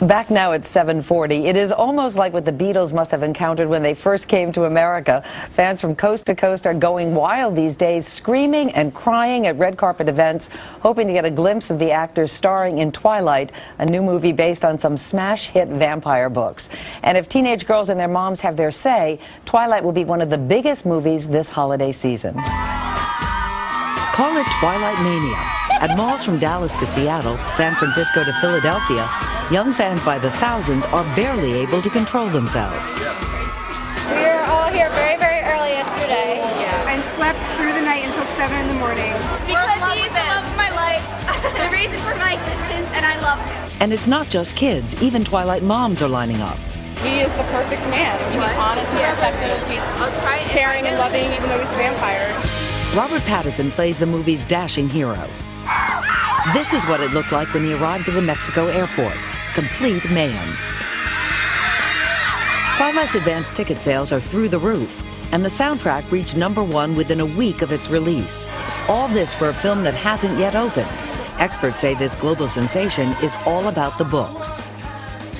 Back now at 7:40. It is almost like what the Beatles must have encountered when they first came to America. Fans from coast to coast are going wild these days, screaming and crying at red carpet events, hoping to get a glimpse of the actors starring in Twilight, a new movie based on some smash hit vampire books. And if teenage girls and their moms have their say, Twilight will be one of the biggest movies this holiday season. Call it Twilight Mania. At malls from Dallas to Seattle, San Francisco to Philadelphia, young fans by the thousands are barely able to control themselves. We were all here very, very early yesterday. And slept through the night until 7 in the morning. Because he's the love of my life, the reason for my existence, and I love him. And it's not just kids, even Twilight moms are lining up. He is the perfect man. I mean, he's honest, he's protective, he's caring and loving, even though he's a vampire. Robert Pattinson plays the movie's dashing hero. This is what it looked like when he arrived at the Mexico airport. Complete mayhem. Twilight's advance ticket sales are through the roof, and the soundtrack reached #1 within a week of its release. All this for a film that hasn't yet opened. Experts say this global sensation is all about the books.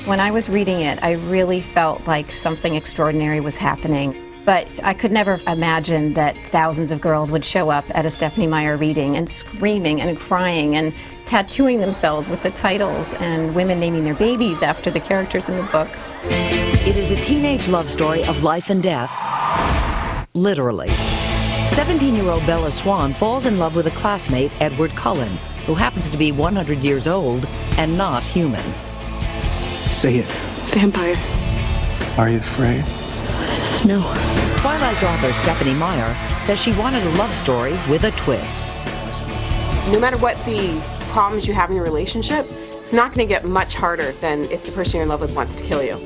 When I was reading it, I really felt like something extraordinary was happening. But I could never imagine that thousands of girls would show up at a Stephenie Meyer reading and screaming and crying and tattooing themselves with the titles, and women naming their babies after the characters in the books. It is a teenage love story of life and death, literally. 17-year-old Bella Swan falls in love with a classmate, Edward Cullen, who happens to be 100 years old and not human. Say it. Vampire. Are you afraid? No. Twilight's author, Stephenie Meyer, says she wanted a love story with a twist. No matter what the problems you have in your relationship, it's not going to get much harder than if the person you're in love with wants to kill you.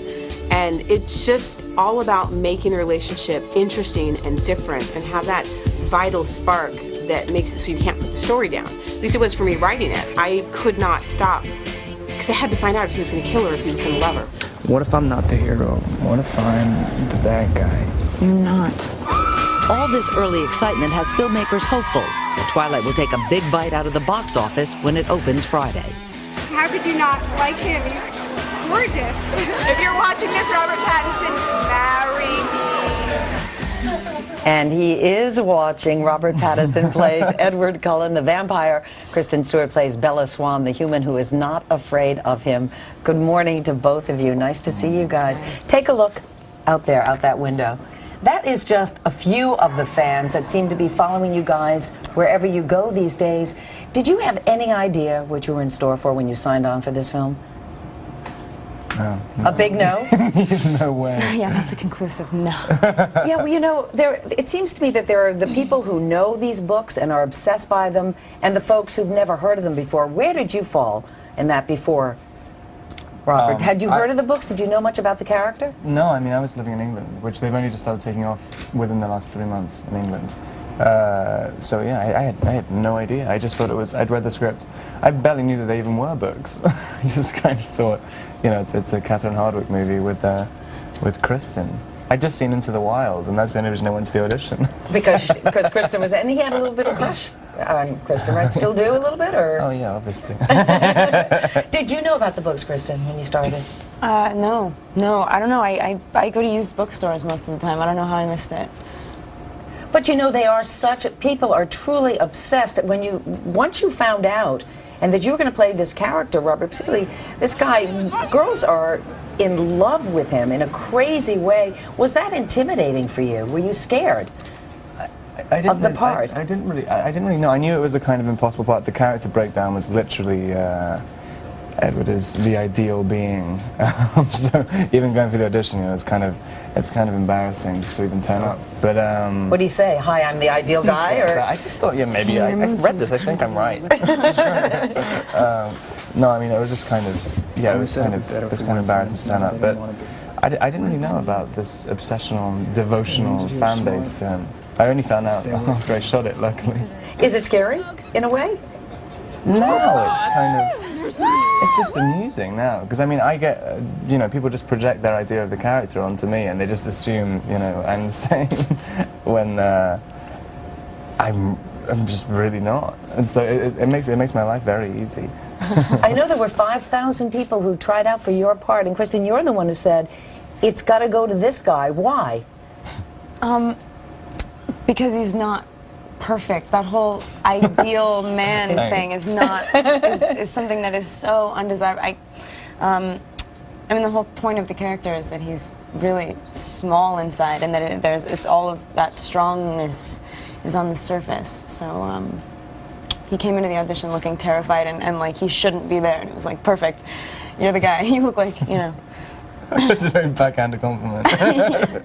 And it's just all about making a relationship interesting and different and have that vital spark that makes it so you can't put the story down. At least it was for me writing it. I could not stop because I had to find out if he was going to kill her or if he was going to love her. What if I'm not the hero? What if I'm the bad guy? You're not. All this early excitement has filmmakers hopeful that Twilight will take a big bite out of the box office when it opens Friday. How could you not like him? He's gorgeous. If you're watching this, Robert Pattinson, marry me. And he is watching. Robert Pattinson plays Edward Cullen, the vampire. Kristen Stewart plays Bella Swan, the human who is not afraid of him. Good morning to both of you. Nice to see you guys. Take a look out there, out that window. That is just a few of the fans that seem to be following you guys wherever you go these days. Did you have any idea what you were in store for when you signed on for this film? No. A big no? No way. Yeah, that's a conclusive no. Yeah, well, you know, it seems to me that there are the people who know these books and are obsessed by them, and the folks who've never heard of them before. Where did you fall in that before, Robert? Had you heard of the books? Did you know much about the character? No, I mean, I was living in England, which they've only just started taking off within the last 3 months in England. So yeah, I had no idea. I just thought it was, I'd read the script. I barely knew that they even were books. I just kind of thought, you know, it's a Catherine Hardwicke movie with Kristen. I'd just seen Into the Wild, and that's the only reason I went to the audition. Because Kristen was, and he had a little bit of crush on Kristen, right? Still do a little bit, or? Oh yeah, obviously. Did you know about the books, Kristen, when you started? No, I don't know. I go to used bookstores most of the time. I don't know how I missed it. But you know, they are people are truly obsessed. Once you found out, and that you were going to play this character, Robert, particularly this guy, girls are in love with him in a crazy way. Was that intimidating for you? Were you scared of the part? I didn't really know. I knew it was a kind of impossible part. The character breakdown was literally Edward is the ideal being. So even going through the audition, you know, it's kind of embarrassing just to even turn up. But what do you say? Hi, I'm the ideal guy, or? I just thought, yeah, maybe I've read this. I think I'm right. No, I mean, it was just kind of, yeah, it was kind of embarrassing to turn up. But I didn't really know about this obsessional, devotional fan base to him. I only found out after I shot it, luckily. Is it scary in a way? No, it's kind of. It's just amusing now, because I mean, I get, you know, people just project their idea of the character onto me, and they just assume, you know, I'm the same when I'm just really not, and so it makes my life very easy. I know there were 5,000 people who tried out for your part, and Kristen, you're the one who said, it's got to go to this guy. Why? Because he's not perfect. That whole ideal man thing is not is something that is so undesirable. I mean, the whole point of the character is that he's really small inside, and that it's all of that strongness is on the surface. So he came into the audition looking terrified and like he shouldn't be there, and it was like, perfect, you're the guy. You look like, you know. It's a very backhanded compliment.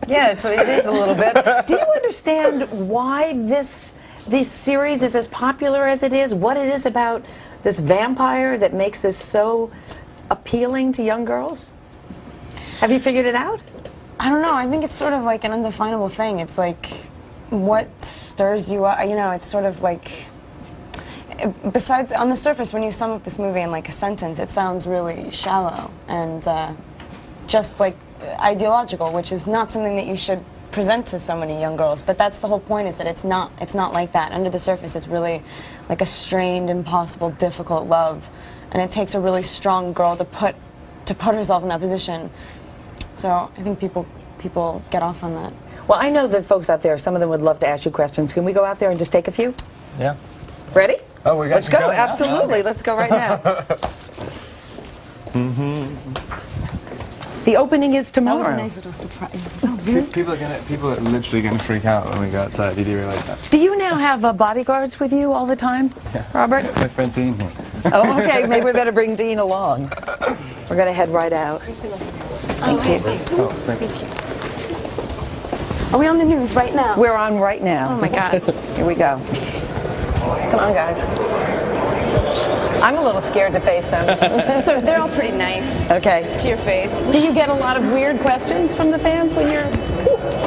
Yeah, it is a little bit. Do you understand why this series is as popular as it is? What it is about this vampire that makes this so appealing to young girls? Have you figured it out? I don't know. I think it's sort of like an undefinable thing. It's like what stirs you up. You know, it's sort of like, besides, on the surface, when you sum up this movie in like a sentence, it sounds really shallow and just like ideological, which is not something that you should present to so many young girls. But that's the whole point, is that it's not like that. Under the surface, it's really like a strained, impossible, difficult love, and it takes a really strong girl to put herself in that position. So I think people get off on that. Well, I know that folks out there, some of them would love to ask you questions. Can we go out there and just take a few? Yeah. Ready? Oh, we're Let's go. Absolutely. Let's go right now. The opening is tomorrow. That was a nice little surprise. Oh, really? People are literally going to freak out when we go outside. You do realize that? Do you now have bodyguards with you all the time, Robert? My friend Dean here. Oh, okay. Maybe we better bring Dean along. We're going to head right out. Thank you. Oh, thank you. Are we on the news right now? We're on right now. Oh my God. Here we go. Come on, guys. I'm a little scared to face them. They're all pretty nice. Okay. To your face. Do you get a lot of weird questions from the fans when you're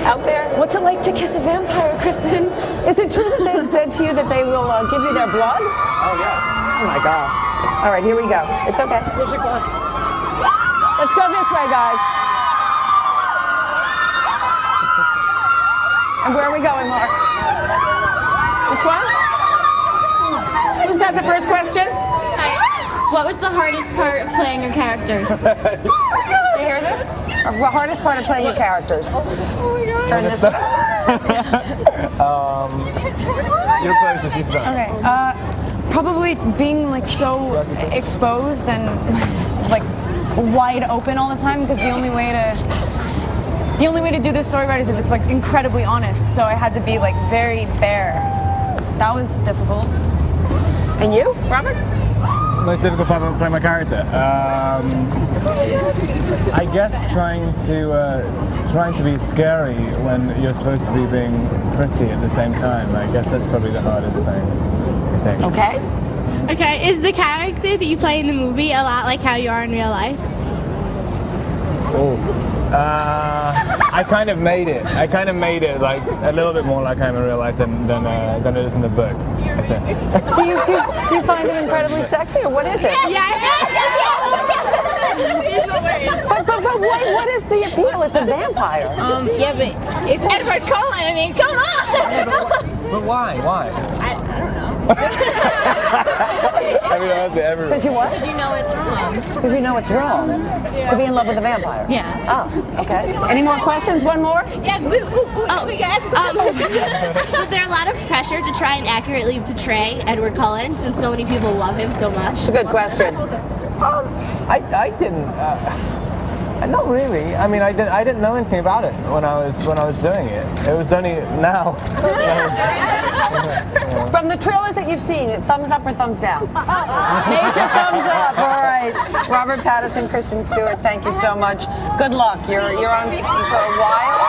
out there? What's it like to kiss a vampire, Kristen? Is it true that they've said to you that they will give you their blood? Oh, yeah. Oh my gosh. All right, here we go. It's okay. Here's your gloves. Let's go this way, guys. And where are we going, Mark? Which one? Who's got the first question? Hi. What was the hardest part of playing your characters? You hear this? The hardest part of playing your characters. Oh my God. Turn this way. You're closest, you start. Okay. Probably being like so exposed and like wide open all the time, because the only way to do this story right is if it's like incredibly honest. So I had to be like very bare. That was difficult. And you, Robert? Most difficult part of playing my character. I guess trying to be scary when you're supposed to be being pretty at the same time. I guess that's probably the hardest thing, I think. Okay. Okay, is the character that you play in the movie a lot like how you are in real life? Oh. I kind of made it. Like a little bit more like I am in real life than it is in the book, I think. Do you find it incredibly sexy, or what is it? But what is the appeal? It's a vampire. Yeah, but it's Edward Cullen. I mean, come on. But why? I mean, honestly, everyone. Because you what? Because you know it's wrong. Because you know it's wrong to be in love with a vampire. Yeah. Oh, okay. Any more questions? One more? Yeah. We guys. Was there a lot of pressure to try and accurately portray Edward Cullen, since so many people love him so much? It's a good question. I didn't. Not really. I mean, I didn't know anything about it when I was doing it. It was only now. From the trailers that you've seen, thumbs up or thumbs down? Major thumbs up. All right. Robert Pattinson, Kristen Stewart, thank you so much. Good luck. You're on for a while.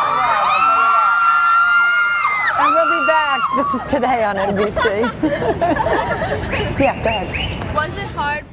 And we'll be back. This is Today on NBC. Yeah, go ahead. Was it hard